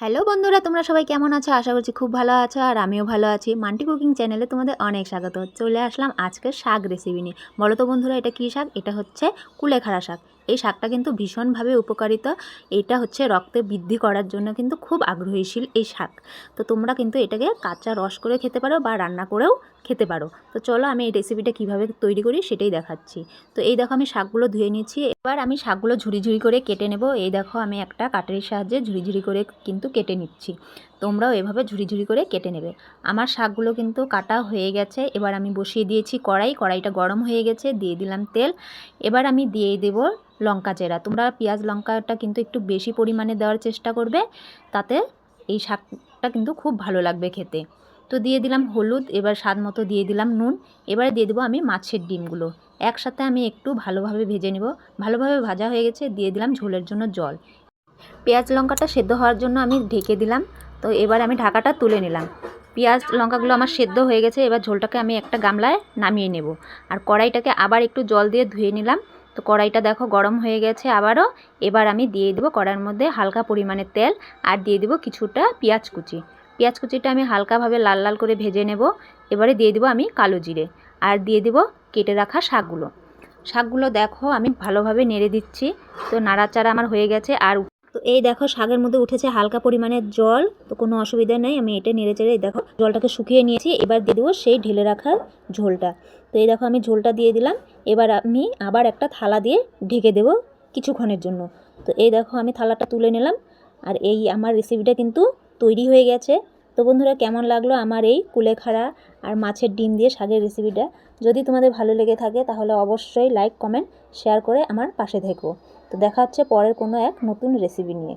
Hello বন্ধুরা, তোমরা সবাই কেমন আছো? আশা করছি খুব ভালো আছো আর আমিও ভালো আছি। মান্টি কুকিং চ্যানেলে তোমাদের অনেক স্বাগত। চলে আসলাম আজকের শাক রেসিপি নিয়ে। বলো তো বন্ধুরা, এটা কী শাক? এটা হচ্ছে কুলেখাড়া শাক। এই শাকটা কিন্তু ভীষণভাবে উপকারিতা। এটা হচ্ছে রক্তে বৃদ্ধি করার জন্য কিন্তু খুব আগ্রহীশীল এই শাক। তো তোমরা কিন্তু এটাকে কাঁচা রস করে খেতে পারো বা রান্না করেও খেতে পারো। তো চলো আমি এই রেসিপিটা কীভাবে তৈরি করি সেটাই দেখাচ্ছি। তো এই দেখো আমি শাকগুলো ধুয়ে নিচ্ছি। এবার আমি শাকগুলো ঝুরি ঝুরি করে কেটে নেব। এই দেখো আমি একটা কাটারির সাহায্যে ঝুরি ঝুরি করে কিন্তু কেটে নিচ্ছি। তোমরাও এভাবে ঝুরি ঝুরি করে কেটে নেবে। আমার শাকগুলো কিন্তু কাটা হয়ে গেছে। এবার আমি বসিয়ে দিয়েছি কড়াইটা গরম হয়ে গেছে, দিয়ে দিলাম তেল। এবার আমি দিয়ে দেব লঙ্কা চেরা। তোমরা পেঁয়াজ লঙ্কাটা কিন্তু একটু বেশি পরিমাণে দেওয়ার চেষ্টা করবে, তাতে এই শাকটা কিন্তু খুব ভালো লাগবে খেতে। তো দিয়ে দিলাম হলুদ, এবার স্বাদ মতো দিয়ে দিলাম নুন। এবারে দিয়ে দেবো আমি মাছের ডিমগুলো। একসাথে আমি একটু ভালোভাবে ভেজে নেব। ভালোভাবে ভাজা হয়ে গেছে, দিয়ে দিলাম ঝোলের জন্য জল। পেঁয়াজ লঙ্কাটা সেদ্ধ হওয়ার জন্য আমি ঢেকে দিলাম। তো এবার আমি ঢাকাটা তুলে নিলাম। পেঁয়াজ লঙ্কাগুলো আমার সেদ্ধ হয়ে গেছে। এবার ঝোলটাকে আমি একটা গামলায় নামিয়ে নেব। আর কড়াইটাকে আবার একটু জল দিয়ে ধুয়ে নিলাম। তো কড়াইটা দেখো গরম হয়ে গেছে আবারও। এবার আমি দিয়ে দেবো কড়াইয়ের মধ্যে হালকা পরিমাণে তেল, আর দিয়ে দেবো কিছুটা পেঁয়াজ কুচি। পেঁয়াজ কুচিটা আমি হালকাভাবে লাল লাল করে ভেজে নেব। এবারে দিয়ে দেবো আমি কালো জিরে, আর দিয়ে দেবো কেটে রাখা শাকগুলো দেখো আমি ভালোভাবে নেড়ে দিচ্ছি। তো নাড়াচাড়া আমার হয়ে গেছে। আর তো এই দেখো শাকের মধ্যে উঠেছে হালকা পরিমাণের জল। তো কোনো অসুবিধা নেই, আমি এটা নেড়ে চেড়ে এই দেখো জলটাকে শুকিয়ে নিয়েছি। এবার দিয়ে দেবো সেই ঢেলে রাখা ঝোলটা। তো এই দেখো আমি ঝোলটা দিয়ে দিলাম। এবার আমি আবার একটা থালা দিয়ে ঢেকে দেবো কিছুক্ষণের জন্য। তো এই দেখো আমি থালাটা তুলে নিলাম। আর এই আমার রেসিপিটা কিন্তু তৈরি হয়ে গেছে। তো বন্ধুরা, কেমন লাগলো আমার এই কুলেখাড়া আর মাছের ডিম দিয়ে শাকের রেসিপিটা? যদি তোমাদের ভালো লেগে থাকে তাহলে অবশ্যই লাইক, কমেন্ট, শেয়ার করে আমার পাশে থেকো। তো দেখা হচ্ছে পরের কোনো এক নতুন রেসিপি নিয়ে।